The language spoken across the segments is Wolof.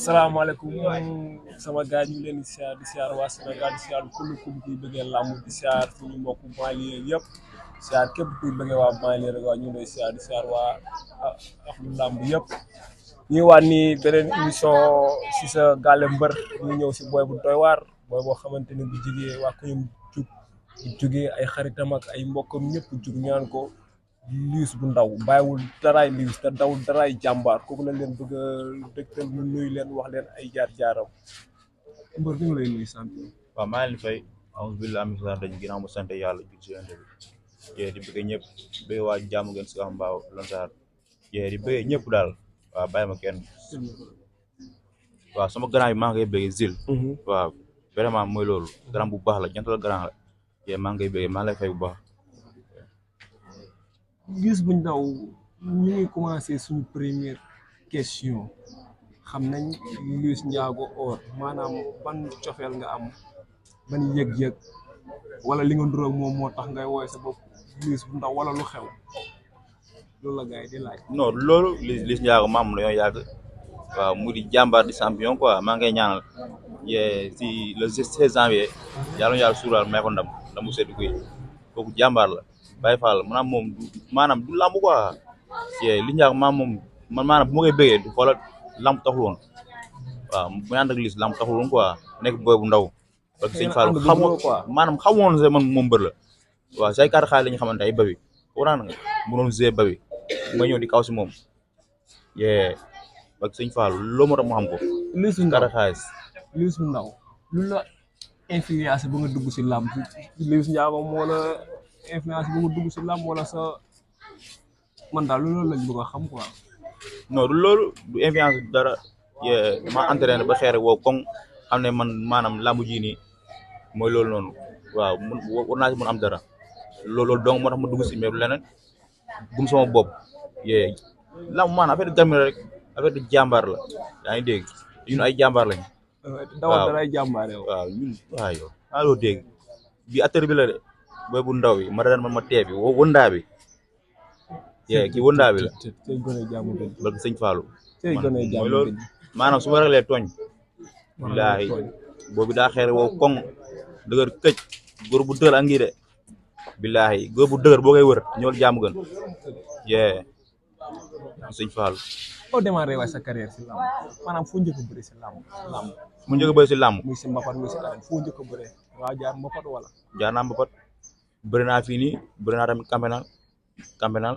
salaamaaleykum sama gars ñu ngi leen di siyaar waa Sénégal di siyaar kullu kuy bëggee làmb di siyaar suñu mbokku banlieue yëpp siyaar képp kuy bëggee waa banlieue rek waa ñu ngi lay siyaar di siyaar waa axlu làmb yëpp. ñu waat ni beneen émission si sa gàlle mbër ñu ñëw si booy bu doy waar booy boo xamante ni bu jugee waa ko ñum jug bu jugee ay xaritam ak ay mbokkam ñëpp jug ñaan ko Liss bu ndaw bàyyiwul daraay Liss te dawul daraay jàmbaar kooku la leen bëgg a dëgtal ñu nuyu leen wax leen ay jaar-jaaram mbër ñu ngi lay nuyu sant. waaw maa ngi leen di fay auzu billaahi mina shaytaani rajiim ginnaaw ma sant yàlla jug si yonent bi di bëgg ñëpp bëgg waa jàmm gën si mbaaw Lansar di bëgg ñëpp daal waaw bàyyi ma kenn waaw sama grand bi maa ngi koy bëgg Zil waaw vraiment mooy loolu grand bu baax la jantal grand la maa ngi koy bëgg maa ngi lay fay bu baax. Liss bu ndaw ñu ngi commencé suñu première question xam nañ Liss Ndiago Or maanaam ban cofeel nga am ban yëg-yëg wala li nga nduróog moom moo tax ngay wooye sa bopp Liss bu ndaw wala lu xew loolu la gars yi di laaj. non loolu Liss Ndiago maam la ñoo yàgg waaw mu di jàmbaar di champion quoi maa ngay ñaanal si le 16 janvier yàlla na yàlla suuraal may ko ndam ndamu seddu guy kooku jàmbaar la Baye Fall maanaam du lamb quoi Liss Ndiago moom man maanaam bu ma koy bëggee du xoolal lamb taxul woon waaw bu ñu ànd ak Liss lamb taxul woon quoi nekk booy bu ndaw parce que sëñ Fall xamoon sa man moom mbër la waaw say kàr xaalis la ñu xamante ay babi wuraan nga mu doon g babi nga ñëw di kaw si moom parce que sëñ Fall loo moo tax mu xam ko Liss bu ndaw kàr xaalis Liss bu ndaw lu la influence ba nga dugg si lamb Liss Ndiago moo la influence ba nga dugg si lamb wala sa man daal loolu lañ bëgg a xam quoi. non du loolu du influence dara ma entraîné ba xeere woo koŋ xam ne man maanaam lamb ji nii mooy loolu noonu waaw mun war naa si mën am dara loolu donc moo tax ma dugg si mais du leneen gum sama bopp lamb maanaam affaire de gamir rek affaire de jàmbaar la yaa ngi dégg ñun ay jàmbaar lañ. dawal dara ay jàmbaar yow. waaw ñun waaw yow loo dégg bi atteur bi la de booy bu ndaw bi ma daan man ma tee bi wëndaa bi kii wëndaa bi la tey gone jàmm gën barke sëñ Fallou tey gone jàmm mooy loolu maanaam su ma ragalee tooñ billaahi boobu daa xeere woo koŋ dëgër këj góor bu dëgër ak ngi de billaahi góor bu dëgër boo koy wër ñëwal jàmm gën sëñ Fallou. foo démarré waay sa carrière si làmb maanaam foo njëkk a bëri si làmb mu njëkk a bëri si làmb muy si mbapat muy si arène foo njëkk a bëree waa jaar mbapat wala jaar naa mbapat bëri naa fii nii bëri naa tamit campénal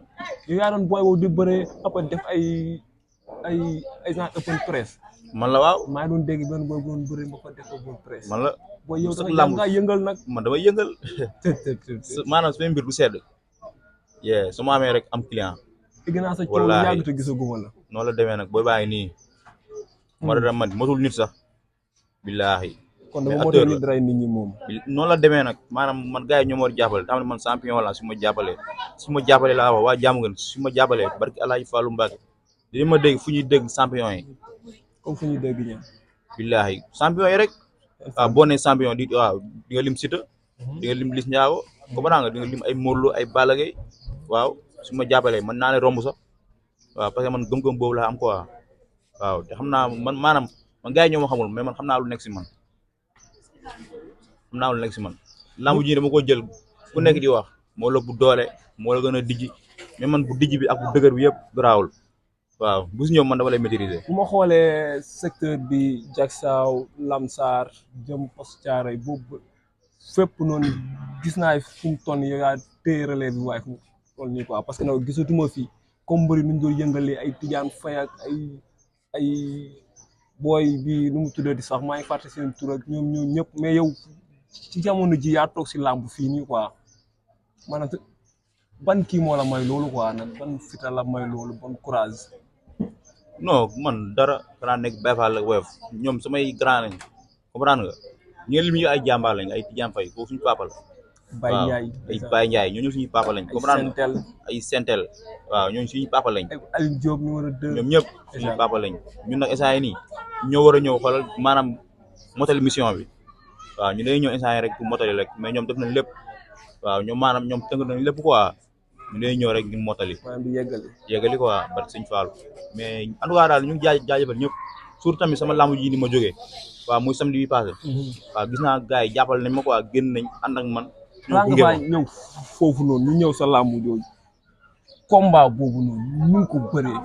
yow yaa doon booy boobu di bëree après def ay genre open press man la waaw maa ngi doon dégg benn booy bu doon bëree mbapat def open press man la booy yow sax yaa ngaa yëngal nag man damay yëngal maanaam su mbir du sedd su ma amee rek am client dégg naa sa coow lu yàgg te gisaguma la noonu la demee nag booy baa ngi nii moo tax man motul nit sax billaahi kon dama motul nit rey nit ñi moom noonu la demee nag maanaam man gars yi ñoo ma war jàppale xam ne man champion la su ma jàppalee laa wax waa jàmm gën su ma jàppalee barki Alaaji Fallou Mbacke di ma dégg fu ñuy dégg champion yi comme fu ñuy dégg ñoom billaahi champion yi rek waaw boo nee champion di nga lim Siteu di nga lim Liss Ndiago comprends nga di nga lim ay Modou Lo ay Balla Gaye waaw su ma jàppalee man naa ne romb sax waaw parce que man gëm-gëm boobu laa am quoi waaw te xam naa man gars yi ñoo ma xamul mais man xam naa lu nekk si man lambu ji dama ko jël ku nekk di wax moo la bu doole moo la gën a dijji mais man bu dijji bi ak bu dëgër bi yëpp garaawul waaw bu si ñëw man dama lay maîtriser. bu ma xoolee secteur bi Diacksao Lamsar jëm Poste Thiaroye boobu fépp noonu gis naa fu mu toll nii yow yaa téye relève bi waaye fu mu toll nii quoi parce que nag gisatuma fii comme mbëri nu ñu doon yëngalee ay Tidiane Faye ak ay booy bi nu mu tuddati sax maa ngi fàtte seen tur ak ñoom ñëpp mais yow ci jamono ji yaa toog si làmb fii nii quoi maanaam ban kii moo la may loolu quoi nag ban fita la may loolu ban courage. non man dara xanaa nekk Baye Fall la woyof ñoom samay grand lañ comprendre nga ñu lim ñu ay jàmbaar lañ ay Tidiane Faye foofu suñu papa la. Baye Ndiaye ay Baye Ndiaye ñooñu suñu papa lañ. comprendre nga ay Sentel waaw ñooñu suñu papa lañ. ay Aliou Diop numéro 2 ñoom ñëpp suñu papa lañ ñun nag instant yii nii ñoo war a ñëw xoolal maanaam motali mission bi waaw ñu lay ñëw instant yii rek pour motali rek mais ñoom def nañ lépp waaw ñoom maanaam ñoom tënk nañ lépp quoi ñu lay ñëw rek ñu motali. maanaam di yeggali quoi bat Sëñ Fallou mais en tout cas daal ñu ngi jaajëfal ñëpp surtout tamit sama lamb ji ni ma jógee waaw muy samedi bi passé waaw gis naa gars yi jàppal nañ ma quoi génn nañ ànd ak man balaa nga faa ñëw foofu noonu ñu ñëw sa làmb jooju combat boobu noonu ñu ngi ko bëree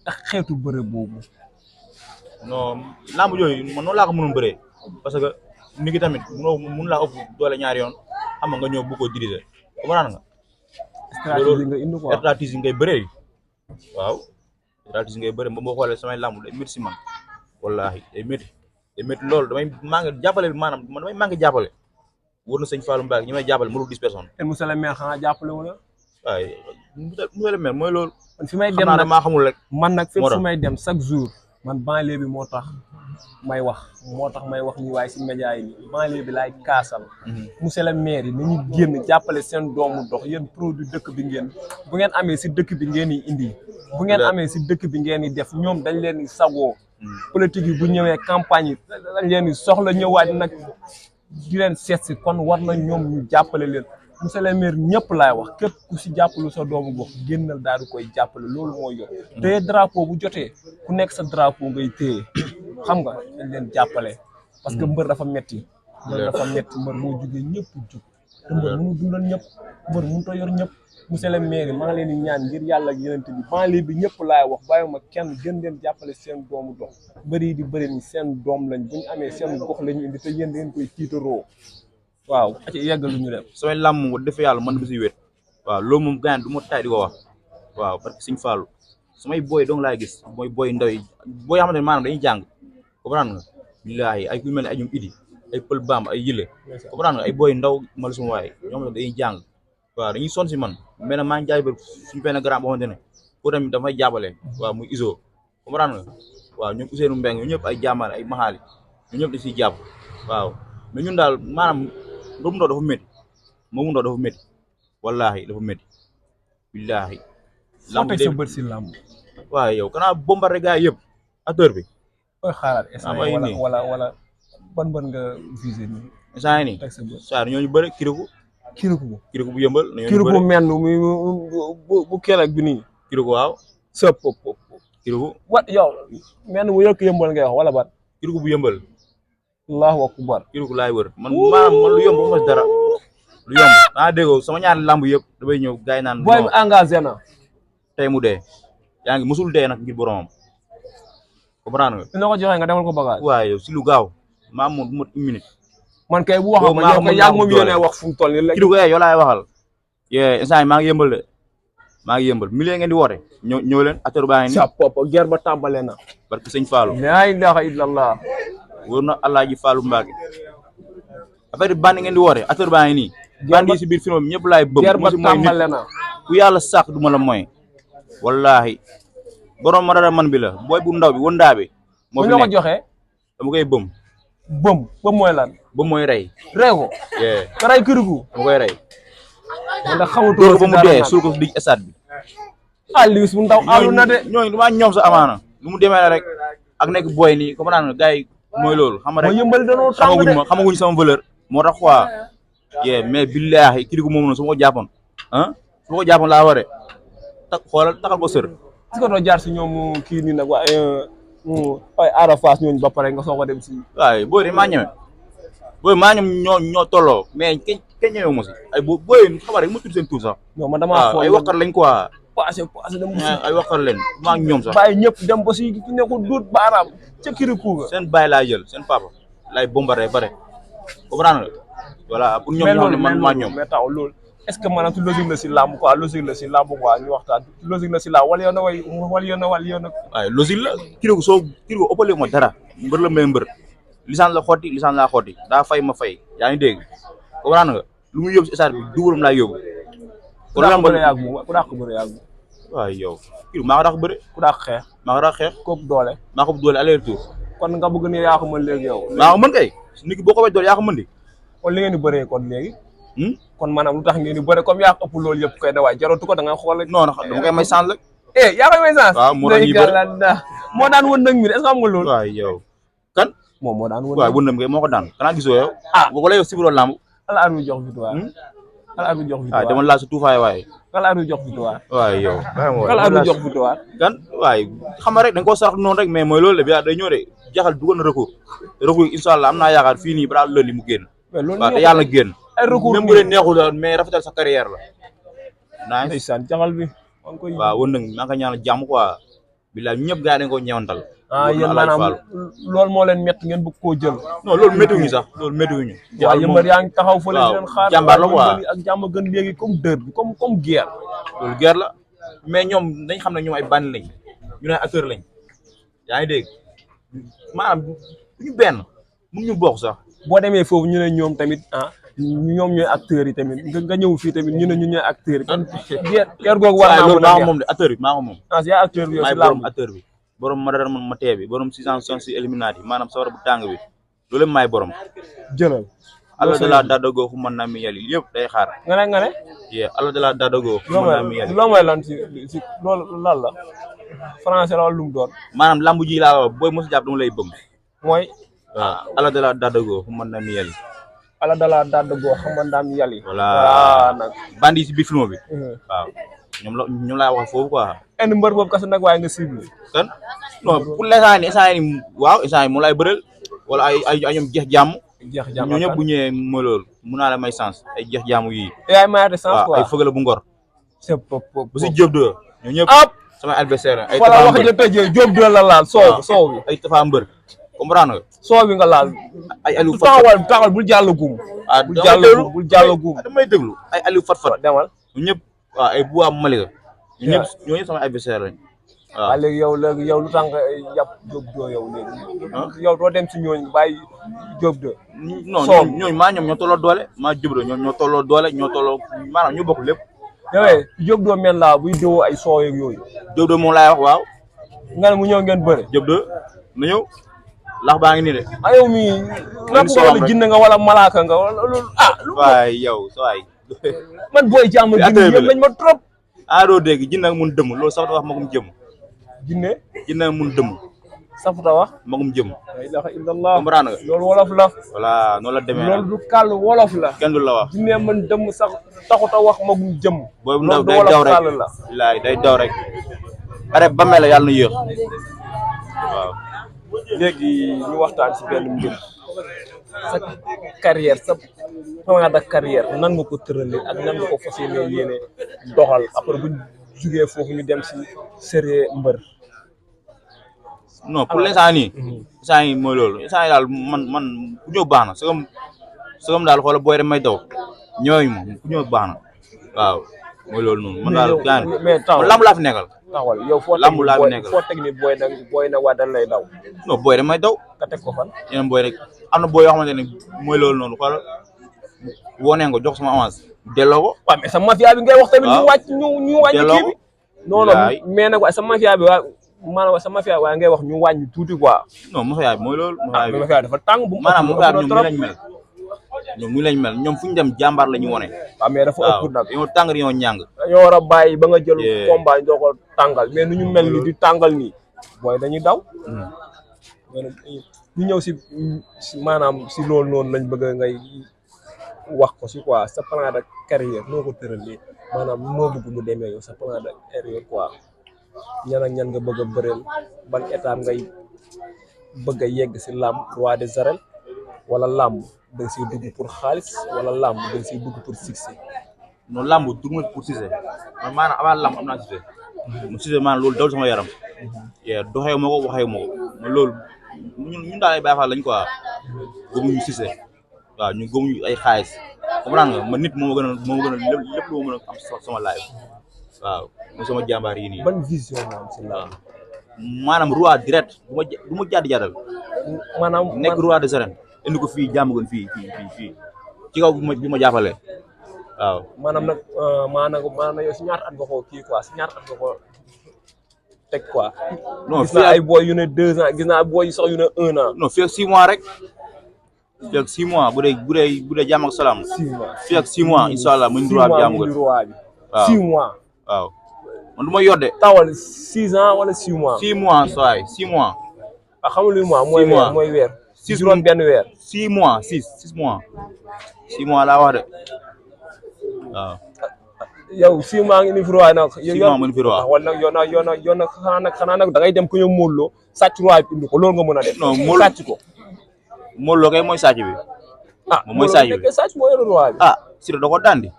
ak xeetu bëre boobu. non lamb yooyu man noonu laa ko mënoon bëree parce que nit ki tamit mun laa ëpp doole ñaari yoon xam nga ñëw bu ko diriger comprendre nga. stratégie nga indi quoi stratégie ngay bëree waaw stratégie ngay bëree ba boo xoolee samay lamb day métti si man wallaahi day métti loolu damay maa ngi jàppale maanaam man damay maa ngi jàppale wóor na sëñ Fallou Mbacké ñi may jàppale mënul 10 personnes. te monsieur le maire xanaa jàppale wu la. waaye monsieur le maire mooy loolu. man fi may dem nag maa xamul rek. man nag fépp fu may dem chaque jour man banlieue bi moo tax may wax nii waaye si média yi banlieue bi laay kaasal. monsieur le maire yi nañu génn jàppale seen doomu dox yéen produit dëkk bi ngeen bu ngeen amee si dëkk bi ngeen di indi. bu ngeen amee si dëkk bi ngeen di def ñoom dañ leen di sagoo. politique yi bu ñëwee campagne yi dañ leen di soxla ñëwaat nag di leen seet si kon war na ñoom ñu jàppale leen. monsieur le maire ñëpp laay wax képp ku si jàppalu sa doomu gox génnal daal di koy jàppale loolu mooy yor téye drapeau bu jotee ku nekk sa drapeau ngay téye xam nga dañ leen jàppale parce que mbër dafa metti mbër moo jugee ñëpp jug te mbër mënu dundal ñëpp mbër mënut a yor ñëpp monsieur le maire maa ngi leen di ñaan ngir yàlla ak yeneen bi banlieue bi ñëpp laay wax bàyyiwuma kenn gën leen jàppale seen doomu dox mbër yi di bëri ni seen doom lañ bu ñu amee seen gox la ñu indi te yéen ngeen koy tiitaroo waaw ci yeggal lu ñu def samay làmm moom defe yàlla man bi si wét waaw loolu moom gaañ du ma tay di ko wax waaw parce que Sëñ Fallu samay booy dong laay gis mooy booy ndaw yi booy xamante ne maanaam dañuy jàng comprendre nga billaahi ay ku mel ne ay ñoom idi ay pël bamb ay yële comprendre nga ay booy ndaw mala suma waaye ñoom dañuy jàng waaw dañuy sonn si man mais nag maa ngi jaay bër suñu benn grand boo xamante ne ko tamit dafay jàppale waaw muy iso comprendre nga waaw ñoom Ousseynou Mbeng ñu ñëpp ay jàmbaar ay maxaali ñu ñëpp di siy jàpp waaw mais ñun daal maanaam mbërum ndaw dafa métti moomu ndaw dafa métti wallaahi dafa métti billaahi lamb teg sa bët si lamb waaye yow kanaa bombardé gars yëpp acteur bi koy xaaraat instant wala ban nga visé nii instant nii teg sa bët saa ñooñu bëri kiriku bu yëmbal kiriku menn bu keroog bi nii kiriku waaw sëp kiriku wat yow menn bu yëkk yëmbal ngay wax wala ban kiriku bu yëmbal allahu akbar kiriku laay wër man lu yomb ba ma dara lu yomb daa déggoo sama ñaari lamb yëpp damay ñëw gars yi naan booy bi engagé na tey mu dee yaa ngi musul dee nag ngir boromam comprendre nga dina ko joxe nga demal ko bagage waaye yow si lu gaaw maa moom du mat une minute man kay bu waxoon ma yow kay yaa ngi moom yéene wax fu mu toll nii kiriku yow laay waxal instant yi maa ngi yëmbal de maa ngi yëmbal millier ngeen di woote ñëw leen acteur baa ngi nii sa papa guerre ba tàmbale na barke sëñ Fallou la ilaha illallah wóor na Alaaji Fallou Mbacké affaire bandi ngeen di woote acteur baa ngi nii bandi yi si biir film bi ñëpp laay bëgg guerre ba tàmbale na ku yàlla sàkk du ma la mooy wallaahi borom ma dara man bi la booy bu ndaw bi wëndaa bi moo fi ko joxe dama koy bëm mooy lan bëm mooy rey ko ka rey kiriku dama koy rey man da xamatoo ba mu dee suul ko si digg stade bi Liss bu ndaw alu na de ñooñu du maa ñoom sa amaana lu mu demee la rek ak nekk booy nii comme naan gars yi mooy loolu xam rek yëmbal danoo tàng de xamaguñ sama valeur moo tax quoi mais billaahi kiriku moom noonu su ma ko jàppoon su ma ko jàppoon laa waree xoolal taxal ko sër est-ce que doo jaar si ñoom kii nii nag waaye Ada Fass ñooñu ba pare nga soog a dem si waaye booy de maa ñeme booy maa ñoom ñoo tolloo mais kenn ñëwee mo si ay booy xam rek ma tudd seen tur sax non man damaa xool ay waxkat lañ quoi passé dem ay waxkat leen maa ñoom sax bàyyi ñëpp dem ba si ki nekkul duut baaraam ca kiriku ga seen bàyyi laa jël seen papa lay bombardé bare comprendre nga voilà pour ñoom ñoo xam ne man maa ñoom mais taw loolu est-ce que maanaam ci logique la si làmb quoi logique la si làmb quoi ñu waxtaan logique la si làmb wala yow na waaye logique la kiriku kiriku ëppale ma dara mbër la may mbër lisaan la xotti lisaan laa xotti daa fay ma fay yaa ngi dégg comprendre nga lu muy yóbbu si stade bi dugalam laa yóbbu ku dàq bëre yàggu waaw yow kiriku maa ko dàq bëre ku dàq xeex maa ko dàq xeex koop doole maa ko doole aller retour kon nga bëgg ne yaa ko mën léegi yow maa ko mën kay nit ki boo ko wee doole yaa ko mën di kon li ngeen di bëree kon léegi kon maanaam lu tax ngeen di bëre comme yaa ëpp loolu yëpp koy da waay jaratu ko da nga xool rek non dama koy may chance rek yaa koy may chance waaw moo tax ñuy bëre moo daan wën nag mi est-ce que xam nga loolu waaw yow kan moo daan wën waaw wën na kay moo ko daan kanaa gisoo yow boo ko la yow sibiroo lamb ala ar mi jox victoire kala arbitre jox ah victoire dama laal sa tuufaay waaye kala arbitre jox victoire waaye yow kala arbitre jox victoire kan waaye xam nga rek da nga koo sarax noonu rek mais mooy loolu de bi day ñëw de jaxal dugal na recours incha allah am naa yaakaar fii nii balaa lundi mu génn mais loolu waaw te yàlla na génn ay recours même bu dee neexul mais rafetal sa carrière la nice ndeysaan jaxal bi maa ngi koy waaw wën nag maa ngi ko ñaanal jàmm quoi bilaay ñëpp gars yi dañ ko ñeewantal yéen maanaam loolu moo leen métti ngeen bëgg koo jël non loolu méttiwuñu sax loolu méttiwuñu waaw yëmbar yaa ngi taxaw fële di leen xaar jàmbaar la quoi ak jàmm gën léegi comme dër bi comme guerre loolu guerre la mais ñoom dañ xam ne ñoom ay bandi lañ ñu ne acteur lañ yaa ngi dégg maanaam duñu benn mënuñu bokk sax boo demee foofu ñu ne ñoom tamit ñoom ñooy acteurs yi tamit nga ñëw fii tamit ñu ne ñu ñooy acteurs yi kon guerre googu war naa loolu maa ko moom de acteur bi maa ko moom yaa acteur bi yow si borom acteur bi borom madara ma tee bi borom 666 éliminati maanaam sawara bu tàng bi loolu maay borom jëlal allah de la dadagoo fu mën naa mi yàlli yëpp day xaar nga ne yee allah de la dadagoo fu mën naa mi yàlli loo mooy lan si loolu lan la français la wala lu mu doon maanaam lambu ji laa wax booy mosu jàpp dama lay bëm mooy waaw allah de la dadagoo fu mën naa mi yàlli ala dala dadagoo xam nga ndaam yàlli voilà nag bandi yi si biir film bi waaw ñoom laa wax foofu quoi en mbër boobu kese nag waaye nga ciblé kan non pour l'instant ni waaw instant yi mu lay bëreel wala ay ñoom jeex jàmm ñoo ñëpp bu ñëwee mooy loolu mun naa la may sens ay jeex jàmm yii yaay mayate sens quoi ay fëgala bu ngor c'est bu si Diop 2 ñoo ñëpp samay adversaire ay wala wax ja tëjee Diop 2 la laal soow bi ay Tafa mbër comprendre nga soow bi nga laal ay Aliou taxawal bul jàll gum bul jàll gum damay déglu ay Aliou Fat demal ñoo ñëpp waaw ay Bouba Malika ñoo ñëpp samay adversaire lañ waaw léegi yow lu tax nga yàpp Diop 2 yow léegi yow doo dem si ñooñu bàyyi Diop 2 non ñooñu maa ñoom ñoo tolloo doole maa Diop 2 ñoom ñoo tolloo doole ñoo tolloo maanaam ñu bokk lépp yowee Diop 2 men la buy déwoo ay soow yeeg yooyu Diop 2 moom laay wax waaw nga ne mu ñëw ngeen bëre Diop 2 na ñëw lax baa ngi nii de yow mi rab nga wala jinne nga wala malaaka nga wala loolu waay yow waay man booy jàmm gi yëpp lañ ma trop doo dégg jinne mun dëmm loolu sax wax magum jëm jinne mun dëmm safuta wax magum jëm la ilaha illallah comprendre nga loolu wolof la voilà noonu la demee loolu du kàll wolof la kenn du la wax jinne mën dëmm sax taxuta wax magum jëm booy bu ndaw day daw rek bilaay day daw rek pare ba mel la yàlla na yéex waaw léegi ñu waxtaan si benn mbir sa carrière sa plan de carrière nan nga ko tëralee ak nan nga ko fas yéene doxal après bu jugee foofu ñu dem si série mbër non pour l'instant nii instant yi mooy loolu instant yi daal man ku ñëw baax na sëgam daal xoola booy dem may daw ñooyu moom ku ñëw baax na waaw mooy loolu noonu man daal gaan man lamb laa fi nekkal taxawal yow lamb laa fi nekkal foo teg ni booy nag waa dañ lay daw non booy dem may daw ka teg ko fan yeneen booy rek am na booy yoo xamante ne mooy loolu noonu xoolal woo neen ko jox sama avance delloo ko waaw mais sa mafia bi ngay wax tamit ñu wàcc ñu wàññi kii bi non mais nag waaye sa mafia bi waa maanaam sa mafia waaye ngay wax ñu wàññi tuuti quoi non mafia bi mooy loolu mafia dafa tàng bu maanaam mafia bi ñoom ñu lañ mel ñoom fu ñu dem jàmbaar la ñu wone waaw mais dafa ëpp nag yow tàng yow ñàng dañoo war a bàyyi ba nga jël combat doo ko tàngal mais nu ñu mel ni di tàngal nii booy dañuy daw ñu ñëw si maanaam si loolu noonu lañ bëgg ngay wax ko si quoi sa plan de carrière noo ko tëralee maanaam noo bëgg mu demee yow sa plan de carrière quoi ñan ak ñan nga bëgg a bëreel ban étape ngay bëgg a yegg si làmb roi des arènes wala làmb da nga siy dugg pour xaalis wala làmb da nga siy dugg pour succès. non làmb dugg ma pour succès man maanaam avant làmb am naa succès mu succès maanaam loolu daw sama yaram doxewu ma ko waxewu ma ko mais loolu ñun daal ay Baay Faal lañ quoi gëmuñu succès waaw ñu gëmuñu ay xaalis comprendre nga man nit moo ma gën a lépp lu ma mën a am sama live waaw mooy sama jàmbaar yi nii. ban vision nga am si làmb. maanaam roi direct du ma jàddal. maanaam nekk roi des arènes indi ko fii jàmm gën fii ci kaw bi ma jàppale waaw. maanaam nag maanaam yow si ñaata at nga ko kii quoi si ñaata at nga ko teg quoi. non gis naa ay boy yu ne 2 ans gis naa boy yu sax yu ne 1 an. non fii ak 6 mois rek fii ak 6 mois bu dee jàmm ak salaam. 6 mois fii ak 6 mois incha allah mu indi roi bi jàmm gën. 6 mois waaw man du ma yodde. tawal 6 ans wala 6 mois. 6 mois saa yi 6 mois. ah xam nga luy mois mooy weer. 6 juróom benn weer. 6 mois 6 mois 6 mois laa wax de waaw yow 6 mois ngi ni fi roi nag. 6 mois mu ni fi roi wala nag yoon nag xanaa nag da ngay dem ku ñu Modou Lo sàcc roi bi indi ko loolu nga mën a def. non Modou sàcc ko. Modou Lo kay mooy sàcc bi. moom mooy sàcc bi sàcc moo yor roi bi. Siteu da ko daan di.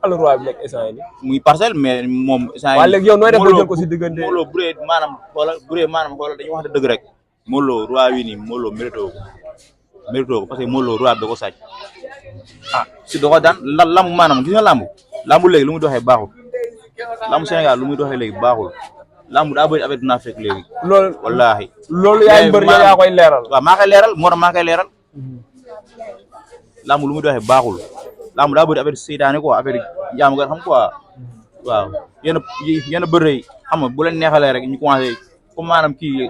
alors roi bi nekk instant yii. muy parcelle mais moom. instant waaw léegi yow nooy def ba jël ko si diggante. Modou Lo bu dee maanaam xoolal dañuy wax dëgg rek. Modou Lo roi wi nii Modou Lo mérité ko parce que Modou Lo roi bi da ko sàcc. si da ko daan lamb maanaam gis nga lambu léegi lu muy doxee baaxul lambu Sénégal lu muy doxee léegi baaxul lambu daa bëri affaire dinaa fekk léegi. loolu wallaahi. loolu yaay mbër yaa koy leeral. waaw maa koy leeral moo tax maa koy leeral. lambu lu muy doxee baaxul lambu daa bëri affaire seytaane quoi affaire jaamu nga xam quoi waaw yenn bëre yi xam nga bu leen neexalee rek ñu commencé comme maanaam kii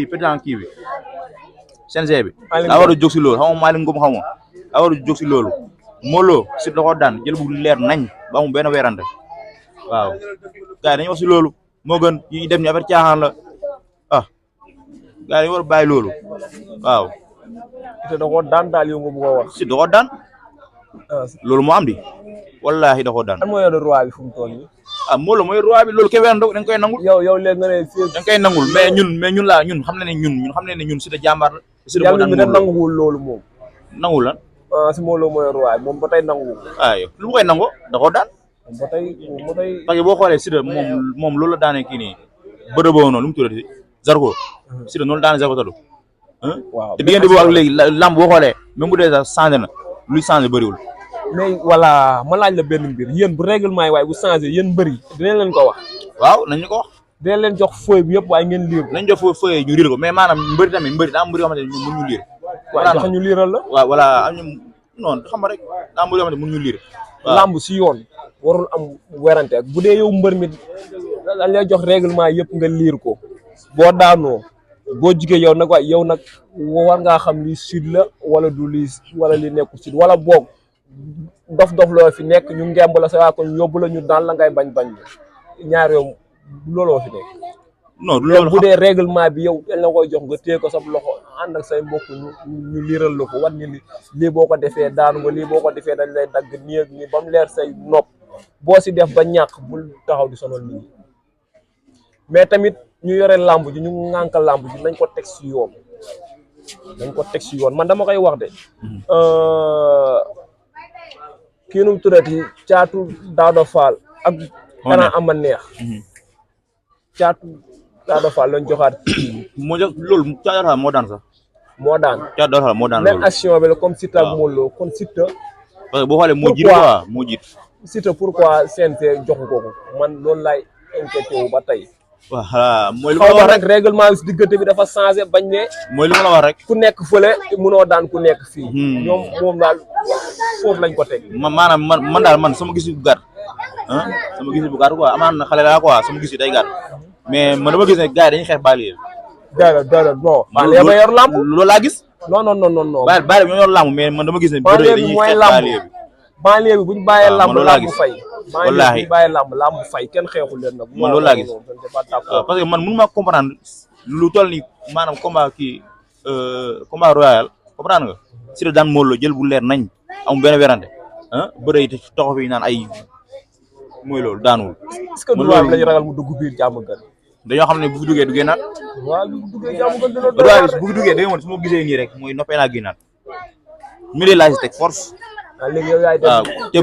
président kii bi CNG bi. daa war a jóg si loolu xam nga Malick Ngom xam nga daa war a jóg si loolu. Modou Lo si da ko daan jël bu leer nañ ba mu benn weerante waaw gars yi dañuy wax si loolu moo gën yi dem ni affaire caaxaan la gars yi dañu war a bàyyi loolu waaw. te da koo daan daal yow nga bëgg a wax. si da ko daan loolu moo am di wallaahi da koo daan. kan moo yor roi bi fu mu toll nii. Modou Lo mooy roi bi loolu kenn weerante dañ koy nangul. yow léegi nga ne fii. dañ koy nangul mais ñun xam nañ ne ñun si da jàmbaar la. si da yàlla mi da nanguwul loolu moom. nangul lan. si Modou Lo mooy roi moom ba tey nanguwul. yow lu mu koy nangoo da koo daan. moom ba tey. parce que boo xoolee Siteu moom loolu la daanee kii nii bërëb boobu noonu lu mu tuddati Zarko Siteu noonu la daanee Zarko tadu. waaw te diggante boobu ak léegi lamb boo xoolee même bu dee sax changé na luy changé bëriwul. mais voilà ma laaj la benn mbir yéen bu règlement yi waaye bu changé yéen mbëri dinañ leen ko wax. waaw nañ ñu ko wax. dinañ leen jox feuille bi yëpp waaye ngeen liir. nañ jox feuille ñu liir ko mais maanaam mbëri daa am mbëri yoo xamante ne ñun mënuñu liir. waaw jox ñu liiral la. waaw voilà am ñu non xam nga rek daa am mbëri yoo xamante ne mënuñu liir. waaw lamb si yoon warul am werante bu dee yow mbër mi dañ lay jox règlement yëpp nga liir ko boo daanoo boo jugee yow nag waaye yow nag war ngaa xam li sud la wala du li wala li nekkul sud wala boog dof loo fi nekk ñu ngemb la sa waa kon yóbbu la ñu daan la ngay bañ ñaar yow looloo fi nekk. non loolu bu dee règlement bi yow dañ la koy jox nga téye ko sa loxo ànd ak say mbokk ñu liiral la ko wan ni lii boo ko defee daanu nga lii boo ko defee dañ lay dagg nii ak nii ba mu leer say nopp boo si def ba ñàkk bul taxaw di sonal nit ñi mais tamit ñu yore làmb ji ñu ŋànka làmb ji nañ ko teg si yoon man dama koy wax de kii nu mu tuddati caatu Daouda Fall ak kanaa ama neex caatu Daouda Fall lañ joxaat moo jox loolu caatu Daouda Fall moo daan sax moo daan caatu Daouda Fall moo daan même action bi la comme Siteu ak Modou Lo kon Siteu parce que boo xoolee moo jiit quoi moo jiit Siteu pourquoi CNG joxu ko man loolu laay inquiété wu ba tey voilà mooy li ma ma wax wax rek règlement bi si diggante bi dafa changé bañ ne mooy li ma la wax rek ku nekk fële mënoo daan ku nekk fii ñoom moom daal foofu lañ ko teg maanaam man daal man sama gis bu gàtt sama gis bu gàtt quoi amaan na xale laa quoi sama gis day gàtt mais man dama gis ne gars yi dañuy xeex baal yi dara non baale ba yor lamb loolu laa gis non baal bi ñoo yor lamb mais man dama gis ne banlieue bi mooy lamb banlieue bi buñ bàyyee lamb lamb fay wallaahi buñ bàyyee lamb fay kenn xeexul leen nag man loolu laa gis parce que man mënu ma comprendre lu toll ni maanaam combat kii combat royal comprendre nga Siteu daan Modou Lo jël bu leer nañ amul benn werante bëre yi te toxo fi naan ay mooy loolu daanuwul est-ce que droit bi lañu ragal mu dugg biir jàmm gën dañoo xam ne bu fi duggee du génnaat waaw bu duggee jàmm gën dina droit bi bu fi duggee da nga mën su ma gisee nii rek mooy noppee naa génnaat mi lay laaj teg force léegi yow yaay waaw te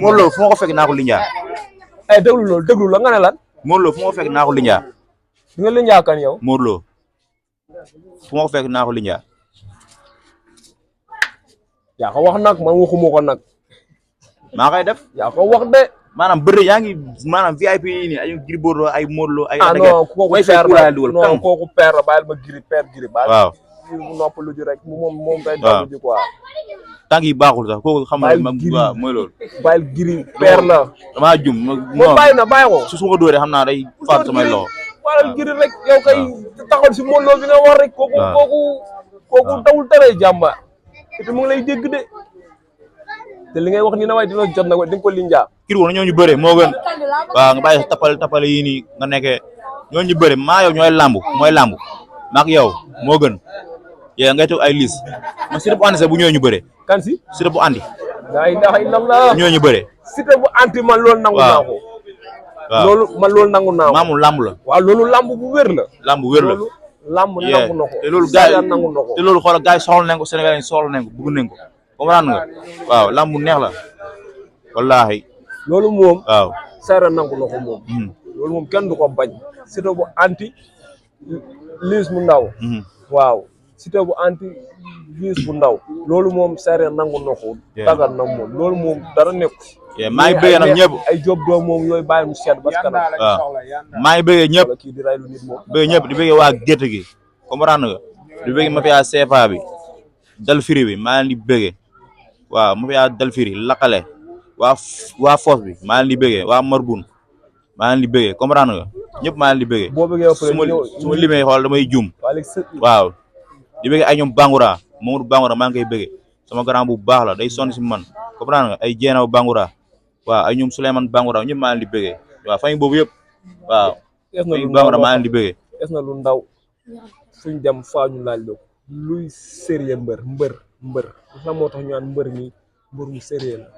Modou Lo fu ma ko fekk naa ko linjaa ay déglu la nga ne lan Modou Lo fu ma ko fekk naa ko linjaa di nga linjaa kan yow Modou Lo fu ma ko fekk naa ko linjaa yaa ko wax nag man waxuma ko nag maa koy def yaa ko wax de maanaam bëri yaa ngi maanaam VIP yi nii ay Gris Bordeaux ay Modou Lo ay non kooku père la bàyyil ma Gris waaw mu nopp lu ji rek moom day dalu ji quoi tànk yi baaxul sax kooku xam nga waaw mooy loolu bàyyil Gris père la damaa jum moom bàyyi na bàyyi ko su ma ko dóoree xam naa day faatu samay loxo bàyyil Gris rek yow kay taxaw si Modou Lo bi nga wax rek kooku dawul tere jàmba te mu ngi lay dégg de te li ngay wax ni na waaye dina jot na ko di nga ko linjaa kii woon ñoo ñu bëre moo gën waaw nga bàyyi tapale yii nii nga nekkee ñoo ñu bëre maa yow ñooy lamb maak yow moo gën yow ngay toog ay liis man Siteu bu andi sax bu ñëwee ñu bëre kan si Siteu bu andi la ilaha illallah ñoo ñu bëre Siteu bu anti man loolu nangu naa ko. waaw loolu man loolu nangu naa ko. maamu lamb la. waaw loolu lamb bu wér la. lamb wér la loolu lamb nangu na ko. te loolu gars yi nangu na ko. te loolu xoolal gars yi soxla nañ ko Sénégal yi soxla nañ ko bëgg nañ ko comprendre nga waaw lamb neex la wallaahi. loolu moom. waaw Siteu nangu na ko moom. loolu moom kenn du ko bañ. Siteu bu anti Liss bu ndaw. waaw Siteu bu anti Liss bu ndaw. loolu moom Siteu nangu na ko. dagal na moom loolu moom dara nekku maa ngi bëggee nag ñëpp ay job doom moom yooyu bàyyi mu sedd parce que nag waaw maa ngi bëggee ñëpp kii di raylu nit moom bëggee ñëpp di bëggee waa gétt gi comprendre nga di bëggee mafia CFA bi Dalfiri bi maa leen di bëggee waaw mafia Dalfiri Lakale waa Foss bi maa leen di bëggee waa Marbun maa leen di bëggee comprendre nga ñëpp maa leen di bëggee boo bëggee su ma limee xool damay juum waaw di bëggee ay ñoom Bangoura Mamadou Bangoura maa ngi koy bëggee sama grand bu baax la day sonn si man comprendre nga ay Jeenaw Bangoura waaw ay ñoom Souleymane Bangoura ñëpp maa leen di bëggee waaw famille boobu yëpp waaw famille Bangoura maa leen di bëggee des na lu ndaw fuñ dem faa ñu laaj la luy sérieux mbër la moo tax ñu naan mbër mi mbër mu sérieux la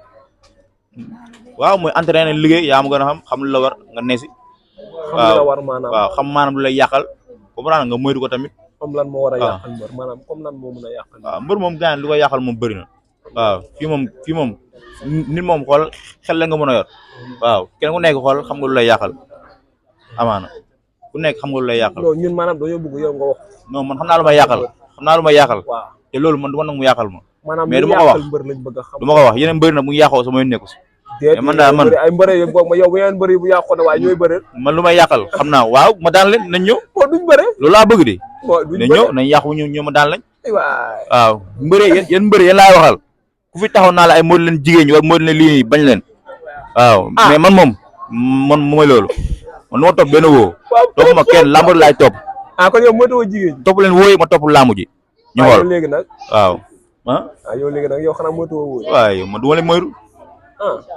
waaw mooy entraîné liggéey yaa ma gën a xam lu la war nga nesi xam lu la war maanaam waaw xam maanaam lu lay yàqal comprendre nga moytu ko tamit comme lan moo war a yàqal mbër maanaam comme lan moo mën a yàqal waaw mbër moom gaañ lu ko yàqal moom bëri na waaw fii moom nit moom xool xel la nga mën a yor waaw kenn ku nekk xool xam nga lu lay yàqal amaana ku nekk xam nga lu lay yàqal. non ñun maanaam dañoo bëgg yow nga wax. non man xam naa lu may yàqal waaw te loolu man du ma nangu mu yàqal ma. maanaam mais du ma ko wax mbër lañ bëgg a xam. du ma ko wax yeneen mbëri nag mu ngi yàqoo sama yoon nekku si. man daal man ay mbëre yi boog ma yow yeneen mbëri bu yàqoo ne waaye ñooy bëre. man lu may yàqal xam naa waaw ma daan leen nañ ñëw. bon duñ bëre. loolu laa bëgg de. bon duñ nañ bëre ñëw nañ yàqu ñu ma daan lañ. waay waaw mbëre yéen mbëre yéen laay waxal ku fi taxaw naa la ay moo leen jigéen ñi wala moo leen lii bañ leen waaw mais man moom man mooy loolu man lu ma topp benn woo topp ma kenn lamb laay topp kon yow moytuwoo jigéen ñi topp leen wooyi ma topp lamb ji ñu xool léegi nag waaw yow léegi nag yow xanaa moytuwoo wooyi waaye man du ma leen moytu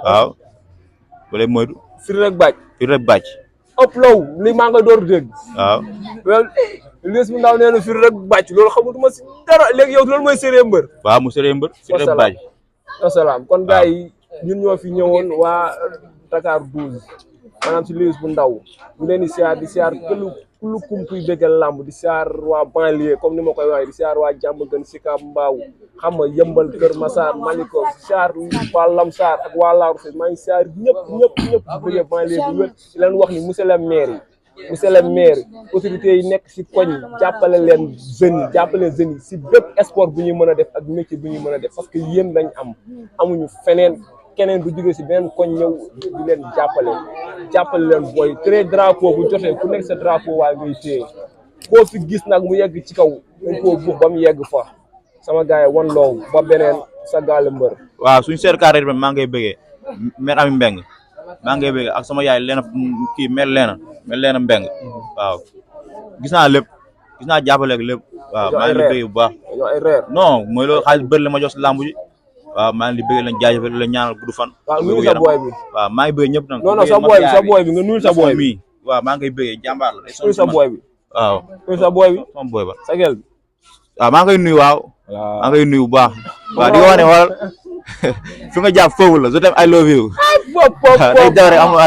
waaw du ma leen moytu firi rek bàcc firi rek bàcc ëpp law li maa nga door dégg waaw Liss bu ndaw nee na firi rek bàcc loolu xamutuma si dara léegi yow loolu mooy sérieux mbër waaw mu sérieux mbër firi rek bàcc asalaam kon gars yi ñun ñoo fi ñëwoon waa Dakar 12 maanaam si Liss bu ndaw ñu leen di siyaar kullu kum kuy bëggal làmb di siyaar waa banlieue comme ni ma koy waxee di siyaar waa Diamaguène Sicap Mbao xam nga Yëmbal Kër Massar Maliko siyaar waa Lamsar ak waa Laaru maa ngi siyaar ñëpp di bëggee banlieue bi wét di leen wax ni monsieur le maire autorités yi nekk si koñ jàppale leen jeunes yi si bépp sport bu ñuy mën a def ak métier bu ñuy mën a def parce que yéen lañ amuñu feneen keneen du jóge si beneen koñ ñëw di leen jàppale leen booy très drapeau bu jotee ku nekk sa drapeau waaye ngay téye koo fi gis nag mu yegg ci kaw dañ koo buux ba mu yegg fa sama gars yi wan loow ba beneen sa gaale mbër waaw suñu seer carré bi maa ngay bëggee mère Ami Mbeng maa ngay bëggee ak sama yaay leena kii mel leena Mbeng waaw gis naa lépp gis naa jàppale ak lépp waaw maa ngi lay bëggee bu baax ay reer non mooy loolu xaalis bëri la ma jox si lamb ji waaw maa ngi di bëgg lañ jaajëfal la ñaanal gudd fan. waaw nuyu sa boy bi waaw maa ngi bëgg ñëpp nag. non sa boy bi nga nuyu sa boy bi. waaw maa ngi koy bëggee jàmbaar la. nuyu sa boy bi. waaw nuyu sa boy bi. sama boy ba sa gel bi. waaw maa ngi koy nuyu waaw. maa ngi koy nuyu bu baax. waaw di ko wax ne xoolal fi nga jàpp foofu la je t'aime I love you. ah day daw rek am na